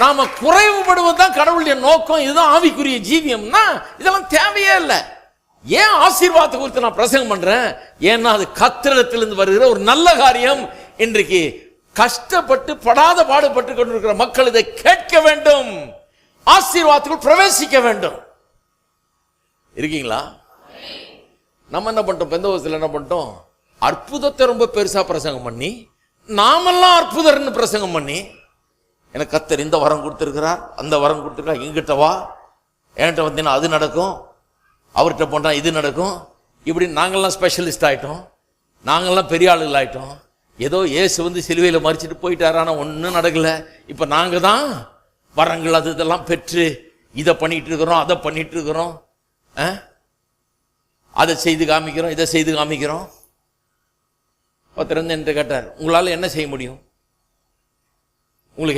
நாம குறைவுபடுவதுதான் கடவுளுடைய நோக்கம். இதுதான் ஆவிக்குரிய ஜீவியம்னா இதெல்லாம் தேவையே இல்லை. ஏன் ஆசீர்வாதத்தை குறித்து நான் பிரசங்கம் பண்றேன்? ஏன்னா அது கர்த்தரிடத்திலிருந்து வருகிற ஒரு நல்ல காரியம். இன்றைக்கு கஷ்டப்பட்டு படாத பாடுபட்டு கொண்டிருக்கிற மக்கள் இதை கேட்க வேண்டும், ஆசீர்வாதத்துக்குள் பிரவேசிக்க வேண்டும். இருக்கீங்களா? நம்ம என்ன பண்ணிட்டோம்? பெந்தகோஸ்துல என்ன பண்ணிட்டோம்? அற்புதத்தை ரொம்ப பெருசா பிரசங்கம் பண்ணி, நாமெல்லாம் அற்புதர்னு பிரசங்கம் பண்ணி, எனக்கு கர்த்தர் இந்த வரம் கொடுத்திருக்கிறார், அந்த வரம் கொடுத்திருக்கிறார், எங்கிட்ட வா, என்கிட்ட வந்தீங்கன்னா அது நடக்கும், அவர்கிட்ட போனா இது நடக்கும். இப்படி நாங்கள்லாம் ஸ்பெஷலிஸ்ட் ஆயிட்டோம், நாங்கள்லாம் பெரிய ஆளுகள் ஆயிட்டோம். ஏதோ இயேசு வந்து சிலுவையில் மறிச்சிட்டு போயிட்டார், ஆனால் ஒன்றும் நடக்கல. இப்போ நாங்கள் தான் வரங்கள் அது இதெல்லாம் பெற்று இதை பண்ணிட்டு இருக்கிறோம், அதை பண்ணிட்டு இருக்கிறோம், அதை செய்து காமிக்கிறோம், இதை செய்து காமிக்கிறோம். ஒருத்தர் வந்து என்கிட்ட கேட்டார், உங்களால் என்ன செய்ய முடியும்? உங்களுக்கு